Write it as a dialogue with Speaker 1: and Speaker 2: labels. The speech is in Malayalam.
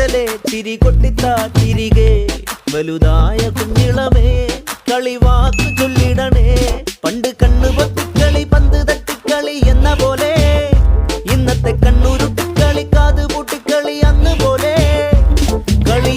Speaker 1: മുതലേ തിരികൊട്ടിത്താ തിരികെ വലുതായ കുഞ്ഞിളമേ കളിവാക്ക് ചൊല്ലിടണേ പണ്ട് കണ്ണു പൊത്തിക്കളി പന്ത് തട്ടിക്കളി എന്ന പോലെ ഇന്നത്തെ കണ്ണുരുട്ടിക്കളി കാത് പൂട്ടിക്കളി അന്ന് പോലെ കളി